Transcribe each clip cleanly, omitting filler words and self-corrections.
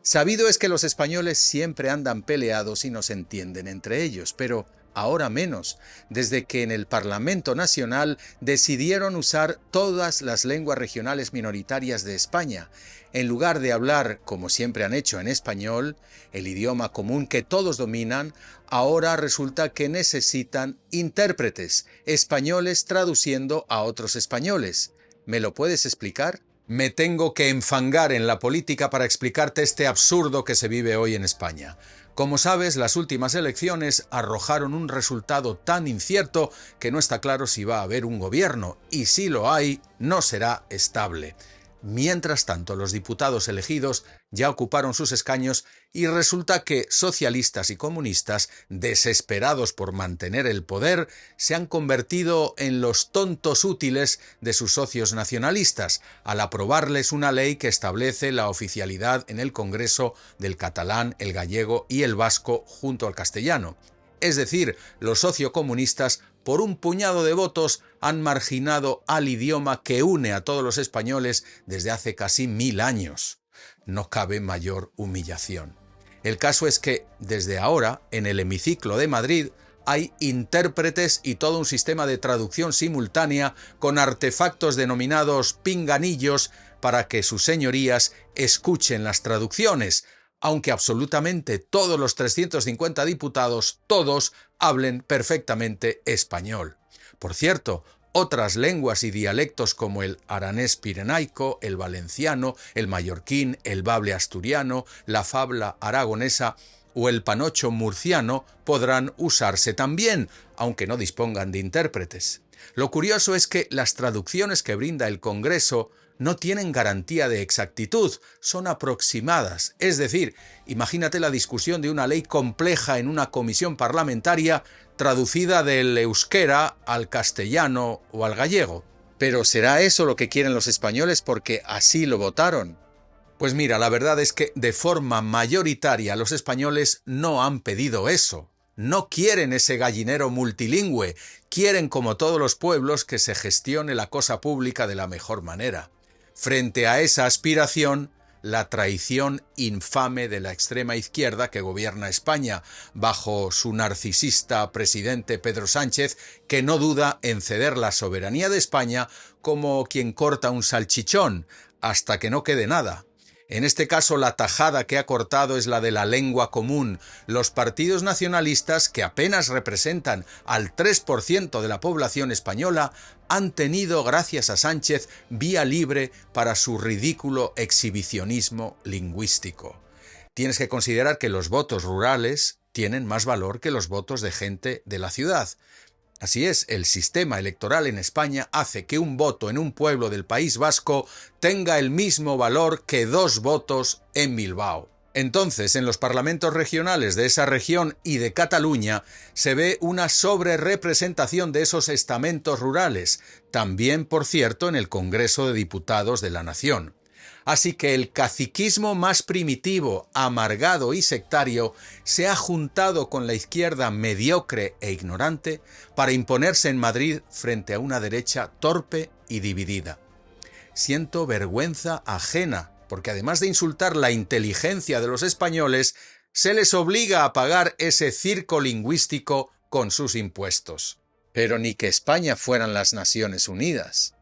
Sabido es que los españoles siempre andan peleados y no se entienden entre ellos, pero ahora menos, desde que en el Parlamento Nacional decidieron usar todas las lenguas regionales minoritarias de España. En lugar de hablar, como siempre han hecho, en español, el idioma común que todos dominan, ahora resulta que necesitan intérpretes, españoles traduciendo a otros españoles. ¿Me lo puedes explicar? Me tengo que enfangar en la política para explicarte este absurdo que se vive hoy en España. Como sabes, las últimas elecciones arrojaron un resultado tan incierto que no está claro si va a haber un gobierno, y si lo hay, no será estable. Mientras tanto, los diputados elegidos ya ocuparon sus escaños y resulta que socialistas y comunistas, desesperados por mantener el poder, se han convertido en los tontos útiles de sus socios nacionalistas, al aprobarles una ley que establece la oficialidad en el Congreso del catalán, el gallego y el vasco junto al castellano. Es decir, los sociocomunistas, por un puñado de votos, han marginado al idioma que une a todos los españoles desde hace casi 1000 años. No cabe mayor humillación. El caso es que, desde ahora, en el hemiciclo de Madrid, hay intérpretes y todo un sistema de traducción simultánea con artefactos denominados pinganillos para que sus señorías escuchen las traducciones, aunque absolutamente todos los 350 diputados, todos, hablen perfectamente español. Por cierto, otras lenguas y dialectos como el aranés pirenaico, el valenciano, el mallorquín, el bable asturiano, la fabla aragonesa o el panocho murciano podrán usarse también, aunque no dispongan de intérpretes. Lo curioso es que las traducciones que brinda el Congreso no tienen garantía de exactitud, son aproximadas. Es decir, imagínate la discusión de una ley compleja en una comisión parlamentaria traducida del euskera al castellano o al gallego. ¿Pero será eso lo que quieren los españoles porque así lo votaron? Pues mira, la verdad es que de forma mayoritaria los españoles no han pedido eso. No quieren ese gallinero multilingüe, quieren, como todos los pueblos, que se gestione la cosa pública de la mejor manera. Frente a esa aspiración, la traición infame de la extrema izquierda que gobierna España, bajo su narcisista presidente Pedro Sánchez, que no duda en ceder la soberanía de España como quien corta un salchichón, hasta que no quede nada. En este caso, la tajada que ha cortado es la de la lengua común. Los partidos nacionalistas, que apenas representan al 3% de la población española, han tenido, gracias a Sánchez, vía libre para su ridículo exhibicionismo lingüístico. Tienes que considerar que los votos rurales tienen más valor que los votos de gente de la ciudad. Así es, el sistema electoral en España hace que un voto en un pueblo del País Vasco tenga el mismo valor que 2 votos en Bilbao. Entonces, en los parlamentos regionales de esa región y de Cataluña se ve una sobrerepresentación de esos estamentos rurales, también, por cierto, en el Congreso de Diputados de la Nación. Así que el caciquismo más primitivo, amargado y sectario se ha juntado con la izquierda mediocre e ignorante para imponerse en Madrid frente a una derecha torpe y dividida. Siento vergüenza ajena, porque además de insultar la inteligencia de los españoles, se les obliga a pagar ese circo lingüístico con sus impuestos. Pero ni que España fueran las Naciones Unidas.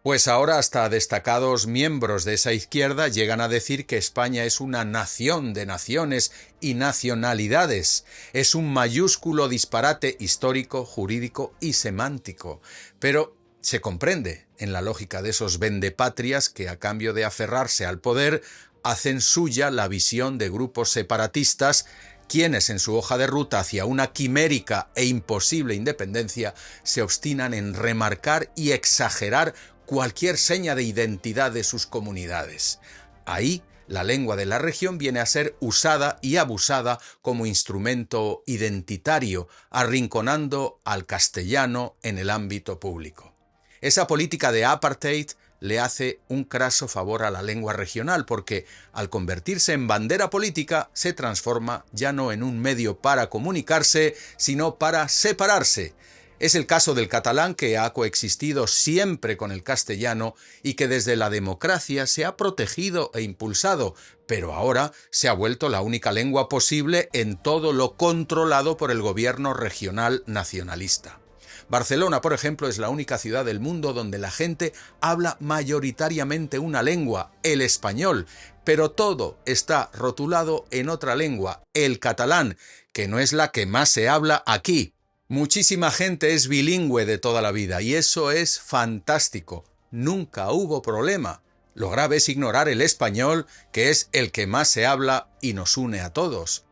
Pues ahora hasta destacados miembros de esa izquierda llegan a decir que España es una nación de naciones y nacionalidades. Es un mayúsculo disparate histórico, jurídico y semántico. Pero se comprende en la lógica de esos vendepatrias que, a cambio de aferrarse al poder, hacen suya la visión de grupos separatistas, quienes en su hoja de ruta hacia una quimérica e imposible independencia se obstinan en remarcar y exagerar cualquier seña de identidad de sus comunidades. Ahí, la lengua de la región viene a ser usada y abusada como instrumento identitario, arrinconando al castellano en el ámbito público. Esa política de apartheid le hace un craso favor a la lengua regional porque, al convertirse en bandera política, se transforma ya no en un medio para comunicarse, sino para separarse. Es el caso del catalán, que ha coexistido siempre con el castellano y que desde la democracia se ha protegido e impulsado, pero ahora se ha vuelto la única lengua posible en todo lo controlado por el gobierno regional nacionalista. Barcelona, por ejemplo, es la única ciudad del mundo donde la gente habla mayoritariamente una lengua, el español, pero todo está rotulado en otra lengua, el catalán, que no es la que más se habla aquí. Muchísima gente es bilingüe de toda la vida y eso es fantástico. Nunca hubo problema. Lo grave es ignorar el español, que es el que más se habla y nos une a todos.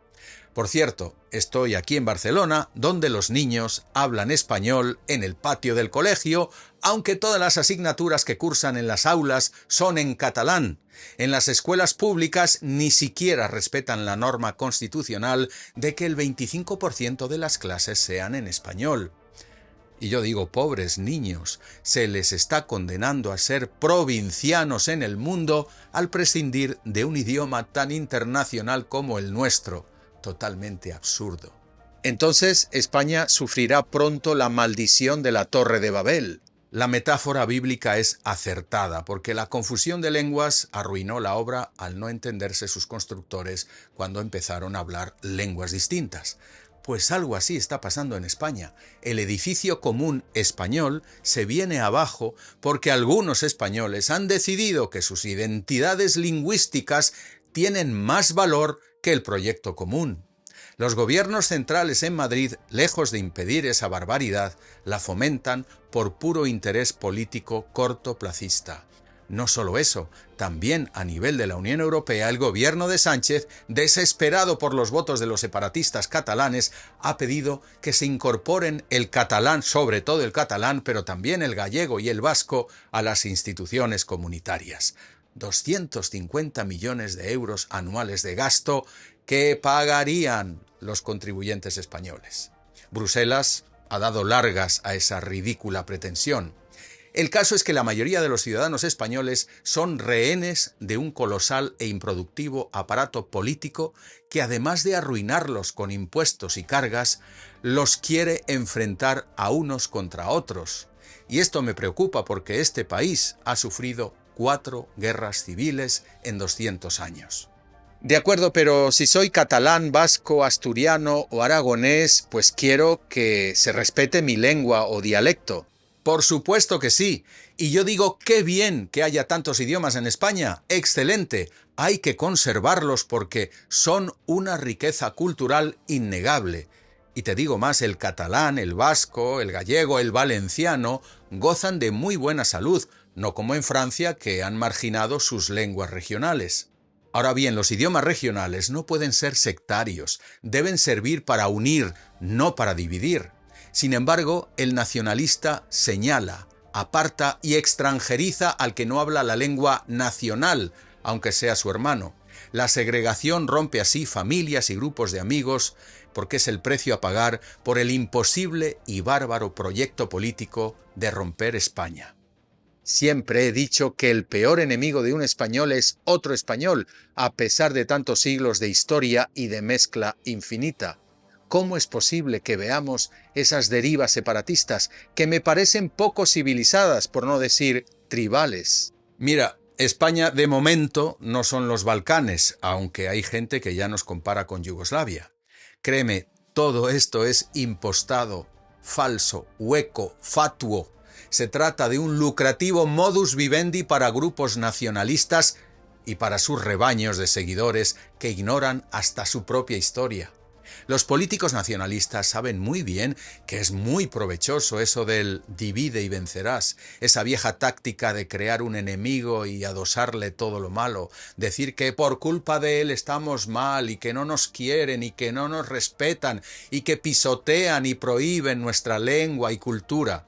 Por cierto, estoy aquí en Barcelona, donde los niños hablan español en el patio del colegio, aunque todas las asignaturas que cursan en las aulas son en catalán. En las escuelas públicas ni siquiera respetan la norma constitucional de que el 25% de las clases sean en español. Y yo digo, pobres niños, se les está condenando a ser provincianos en el mundo al prescindir de un idioma tan internacional como el nuestro. Totalmente absurdo. Entonces, España sufrirá pronto la maldición de la Torre de Babel. La metáfora bíblica es acertada, porque la confusión de lenguas arruinó la obra al no entenderse sus constructores cuando empezaron a hablar lenguas distintas. Pues algo así está pasando en España. El edificio común español se viene abajo porque algunos españoles han decidido que sus identidades lingüísticas tienen más valor que el proyecto común. Los gobiernos centrales en Madrid, lejos de impedir esa barbaridad, la fomentan por puro interés político cortoplacista. No solo eso, también a nivel de la Unión Europea, el gobierno de Sánchez, desesperado por los votos de los separatistas catalanes, ha pedido que se incorporen el catalán, sobre todo el catalán, pero también el gallego y el vasco, a las instituciones comunitarias. 250 millones de euros anuales de gasto que pagarían los contribuyentes españoles. Bruselas ha dado largas a esa ridícula pretensión. El caso es que la mayoría de los ciudadanos españoles son rehenes de un colosal e improductivo aparato político que, además de arruinarlos con impuestos y cargas, los quiere enfrentar a unos contra otros. Y esto me preocupa porque este país ha sufrido 4 guerras civiles en 200 años. De acuerdo, pero si soy catalán, vasco, asturiano o aragonés, pues quiero que se respete mi lengua o dialecto. Por supuesto que sí. Y yo digo, qué bien que haya tantos idiomas en España. ¡Excelente! Hay que conservarlos porque son una riqueza cultural innegable. Y te digo más, el catalán, el vasco, el gallego, el valenciano gozan de muy buena salud, no como en Francia, que han marginado sus lenguas regionales. Ahora bien, los idiomas regionales no pueden ser sectarios, deben servir para unir, no para dividir. Sin embargo, el nacionalista señala, aparta y extranjeriza al que no habla la lengua nacional, aunque sea su hermano. La segregación rompe así familias y grupos de amigos, porque es el precio a pagar por el imposible y bárbaro proyecto político de romper España. Siempre he dicho que el peor enemigo de un español es otro español, a pesar de tantos siglos de historia y de mezcla infinita. ¿Cómo es posible que veamos esas derivas separatistas que me parecen poco civilizadas, por no decir tribales? Mira, España de momento no son los Balcanes, aunque hay gente que ya nos compara con Yugoslavia. Créeme, todo esto es impostado, falso, hueco, fatuo. Se trata de un lucrativo modus vivendi para grupos nacionalistas y para sus rebaños de seguidores que ignoran hasta su propia historia. Los políticos nacionalistas saben muy bien que es muy provechoso eso del divide y vencerás, esa vieja táctica de crear un enemigo y adosarle todo lo malo, decir que por culpa de él estamos mal y que no nos quieren y que no nos respetan y que pisotean y prohíben nuestra lengua y cultura.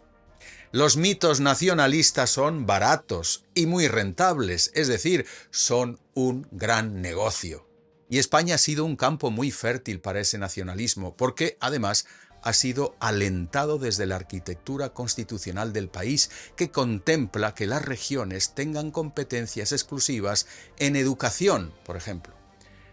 Los mitos nacionalistas son baratos y muy rentables, es decir, son un gran negocio. Y España ha sido un campo muy fértil para ese nacionalismo, porque además ha sido alentado desde la arquitectura constitucional del país, que contempla que las regiones tengan competencias exclusivas en educación, por ejemplo.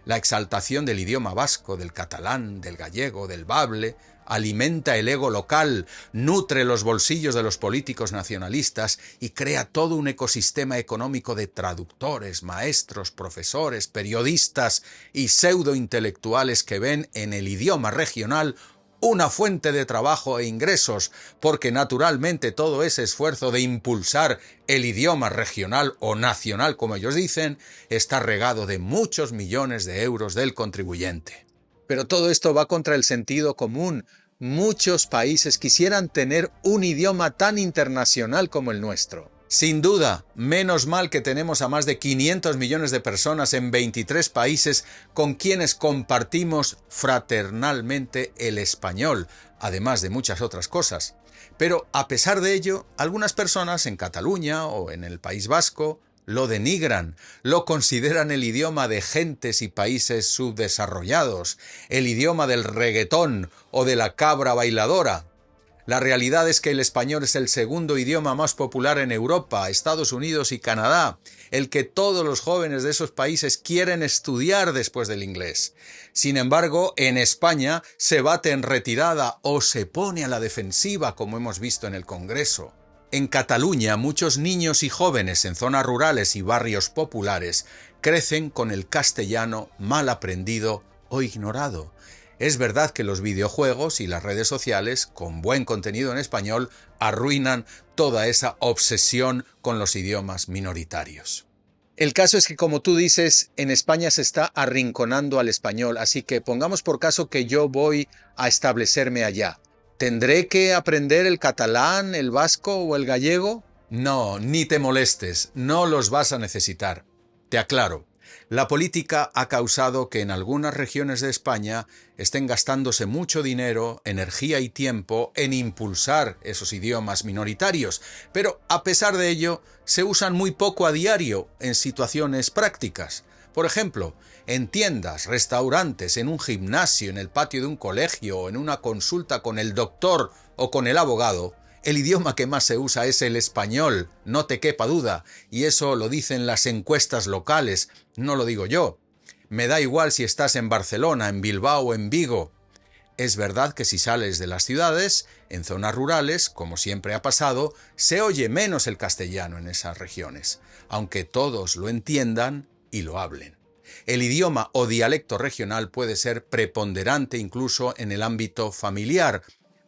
La exaltación del idioma vasco, del catalán, del gallego, del bable, alimenta el ego local, nutre los bolsillos de los políticos nacionalistas y crea todo un ecosistema económico de traductores, maestros, profesores, periodistas y pseudointelectuales que ven en el idioma regional una fuente de trabajo e ingresos, porque naturalmente todo ese esfuerzo de impulsar el idioma regional o nacional, como ellos dicen, está regado de muchos millones de euros del contribuyente. Pero todo esto va contra el sentido común. Muchos países quisieran tener un idioma tan internacional como el nuestro. Sin duda, menos mal que tenemos a más de 500 millones de personas en 23 países con quienes compartimos fraternalmente el español, además de muchas otras cosas. Pero a pesar de ello, algunas personas en Cataluña o en el País Vasco lo denigran, lo consideran el idioma de gentes y países subdesarrollados, el idioma del reggaetón o de la cabra bailadora. La realidad es que el español es el segundo idioma más popular en Europa, Estados Unidos y Canadá, el que todos los jóvenes de esos países quieren estudiar después del inglés. Sin embargo, en España se bate en retirada o se pone a la defensiva, como hemos visto en el Congreso. En Cataluña, muchos niños y jóvenes en zonas rurales y barrios populares crecen con el castellano mal aprendido o ignorado. Es verdad que los videojuegos y las redes sociales, con buen contenido en español, arruinan toda esa obsesión con los idiomas minoritarios. El caso es que, como tú dices, en España se está arrinconando al español, así que pongamos por caso que yo voy a establecerme allá. ¿Tendré que aprender el catalán, el vasco o el gallego? No, ni te molestes, no los vas a necesitar. Te aclaro. La política ha causado que en algunas regiones de España estén gastándose mucho dinero, energía y tiempo en impulsar esos idiomas minoritarios, pero a pesar de ello se usan muy poco a diario en situaciones prácticas. Por ejemplo, en tiendas, restaurantes, en un gimnasio, en el patio de un colegio o en una consulta con el doctor o con el abogado, el idioma que más se usa es el español, no te quepa duda, y eso lo dicen las encuestas locales, no lo digo yo. Me da igual si estás en Barcelona, en Bilbao o en Vigo. Es verdad que si sales de las ciudades, en zonas rurales, como siempre ha pasado, se oye menos el castellano en esas regiones, aunque todos lo entiendan y lo hablen. El idioma o dialecto regional puede ser preponderante incluso en el ámbito familiar,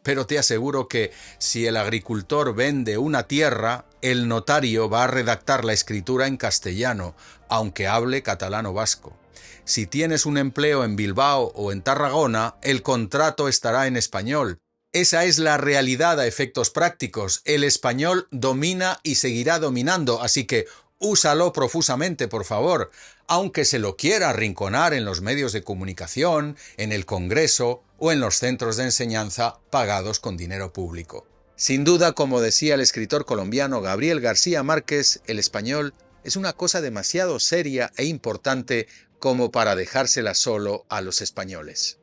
pero te aseguro que si el agricultor vende una tierra, el notario va a redactar la escritura en castellano, aunque hable catalán o vasco. Si tienes un empleo en Bilbao o en Tarragona, el contrato estará en español. Esa es la realidad a efectos prácticos. El español domina y seguirá dominando, así que úsalo profusamente, por favor, aunque se lo quiera arrinconar en los medios de comunicación, en el Congreso o en los centros de enseñanza pagados con dinero público. Sin duda, como decía el escritor colombiano Gabriel García Márquez, el español es una cosa demasiado seria e importante como para dejársela solo a los españoles.